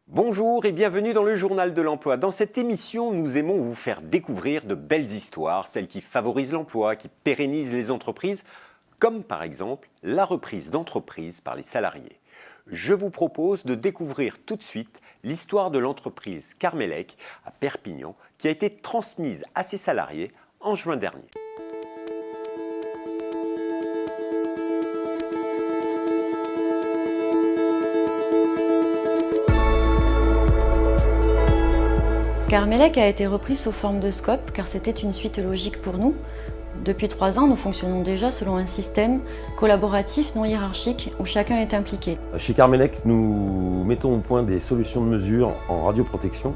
Bonjour et bienvenue dans le Journal de l'Emploi. Dans cette émission, nous aimons vous faire découvrir de belles histoires, celles qui favorisent l'emploi, qui pérennisent les entreprises, comme par exemple la reprise d'entreprise par les salariés. Je vous propose de découvrir tout de suite l'histoire de l'entreprise Carmelec à Perpignan qui a été transmise à ses salariés en juin dernier. Carmelec a été repris sous forme de scope car c'était une suite logique pour nous. Depuis 3 ans, nous fonctionnons déjà selon un système collaboratif non hiérarchique où chacun est impliqué. Chez Carmelec, nous mettons au point des solutions de mesure en radioprotection.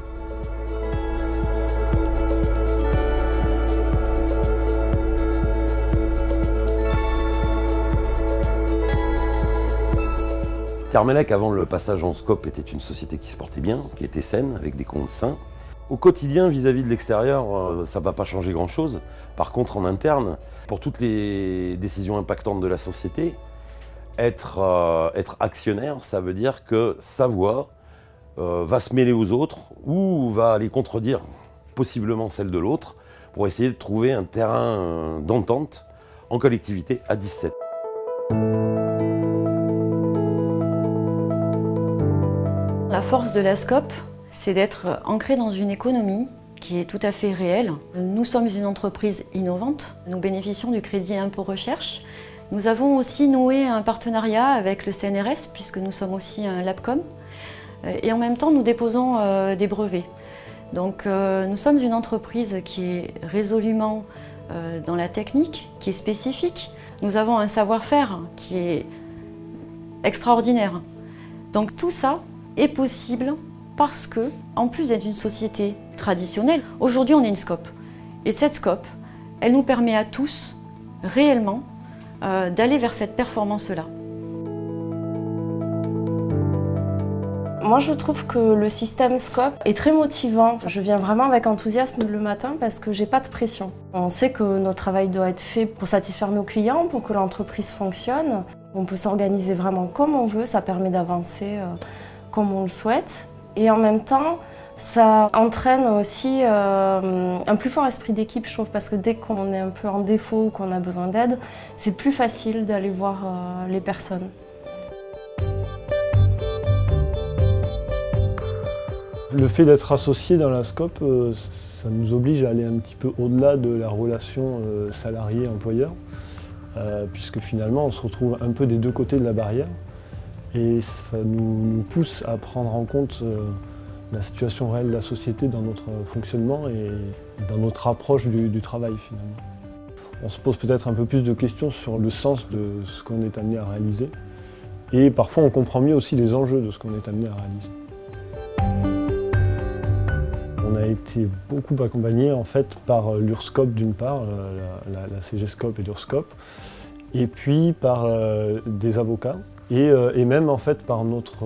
Carmelec, avant le passage en scope, était une société qui se portait bien, qui était saine, avec des comptes sains. Au quotidien, vis-à-vis de l'extérieur, ça ne va pas changer grand-chose. Par contre, en interne, pour toutes les décisions impactantes de la société, être actionnaire, ça veut dire que sa voix va se mêler aux autres ou va aller contredire possiblement celle de l'autre pour essayer de trouver un terrain d'entente en collectivité à 17. La force de la scope, c'est d'être ancré dans une économie qui est tout à fait réelle. Nous sommes une entreprise innovante, nous bénéficions du crédit impôt recherche. Nous avons aussi noué un partenariat avec le CNRS puisque nous sommes aussi un Labcom et en même temps nous déposons des brevets. Donc nous sommes une entreprise qui est résolument dans la technique, qui est spécifique. Nous avons un savoir-faire qui est extraordinaire. Donc tout ça est possible parce que, en plus d'être une société traditionnelle, aujourd'hui on est une scope. Et cette scope, elle nous permet à tous, réellement, d'aller vers cette performance-là. Moi je trouve que le système scope est très motivant. Je viens vraiment avec enthousiasme le matin parce que j'ai pas de pression. On sait que notre travail doit être fait pour satisfaire nos clients, pour que l'entreprise fonctionne. On peut s'organiser vraiment comme on veut, ça permet d'avancer comme on le souhaite. Et en même temps, ça entraîne aussi un plus fort esprit d'équipe, je trouve, parce que dès qu'on est un peu en défaut ou qu'on a besoin d'aide, c'est plus facile d'aller voir les personnes. Le fait d'être associé dans la scope, ça nous oblige à aller un petit peu au-delà de la relation salarié-employeur, puisque finalement on se retrouve un peu des deux côtés de la barrière. Et ça nous pousse à prendre en compte la situation réelle de la société dans notre fonctionnement et dans notre approche du travail finalement. On se pose peut-être un peu plus de questions sur le sens de ce qu'on est amené à réaliser. Et parfois on comprend mieux aussi les enjeux de ce qu'on est amené à réaliser. On a été beaucoup accompagné en fait par l'URSCOP d'une part, la CGSCOP et l'URSCOP, et puis par des avocats. Et même en fait par notre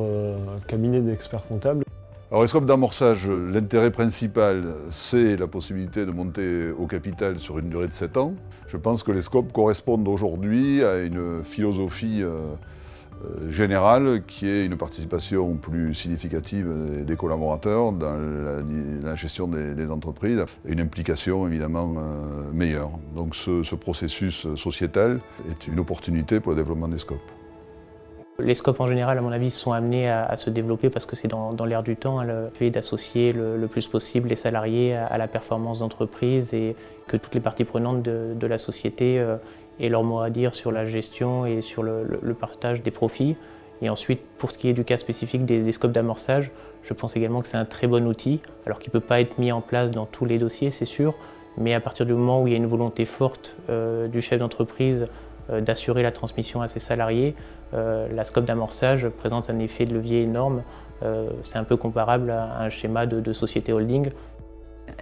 cabinet d'experts comptables. Alors les scopes d'amorçage, l'intérêt principal, c'est la possibilité de monter au capital sur une durée de 7 ans. Je pense que les scopes correspondent aujourd'hui à une philosophie générale qui est une participation plus significative des collaborateurs dans la gestion des entreprises et une implication évidemment meilleure. Donc ce processus sociétal est une opportunité pour le développement des scopes. Les scopes en général, à mon avis, sont amenés à se développer parce que c'est dans l'air du temps, le fait d'associer le plus possible les salariés à la performance d'entreprise et que toutes les parties prenantes de la société aient leur mot à dire sur la gestion et sur le partage des profits. Et ensuite, pour ce qui est du cas spécifique des scopes d'amorçage, je pense également que c'est un très bon outil, alors qu'il ne peut pas être mis en place dans tous les dossiers, c'est sûr, mais à partir du moment où il y a une volonté forte du chef d'entreprise d'assurer la transmission à ses salariés, la scope d'amorçage présente un effet de levier énorme. C'est un peu comparable à un schéma de société holding.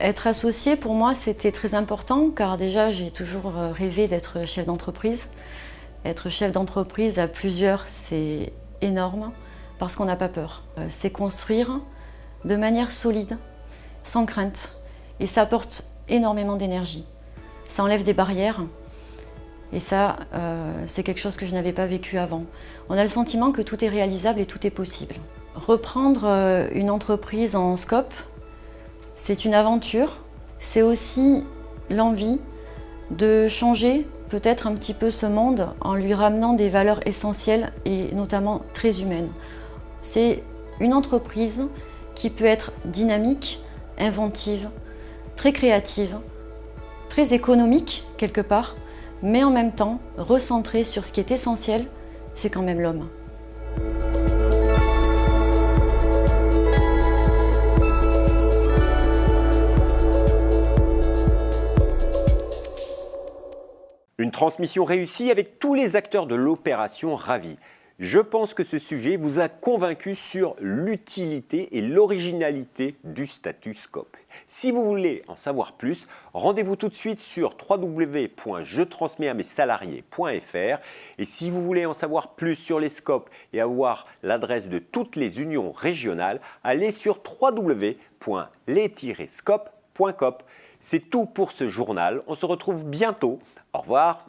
Être associé, pour moi, c'était très important, car déjà, j'ai toujours rêvé d'être chef d'entreprise. Être chef d'entreprise à plusieurs, c'est énorme, parce qu'on n'a pas peur. C'est construire de manière solide, sans crainte, et ça apporte énormément d'énergie. Ça enlève des barrières, Et ça, c'est quelque chose que je n'avais pas vécu avant. On a le sentiment que tout est réalisable et tout est possible. Reprendre une entreprise en scope, c'est une aventure. C'est aussi l'envie de changer peut-être un petit peu ce monde en lui ramenant des valeurs essentielles et notamment très humaines. C'est une entreprise qui peut être dynamique, inventive, très créative, très économique quelque part, mais en même temps recentrée sur ce qui est essentiel, c'est quand même l'homme. Une transmission réussie avec tous les acteurs de l'opération ravis. Je pense que ce sujet vous a convaincu sur l'utilité et l'originalité du statut SCOP. Si vous voulez en savoir plus, rendez-vous tout de suite sur www.jetransmetsamesalariés.fr. Et si vous voulez en savoir plus sur les SCOP et avoir l'adresse de toutes les unions régionales, allez sur www.les-scop.coop. C'est tout pour ce journal. On se retrouve bientôt. Au revoir.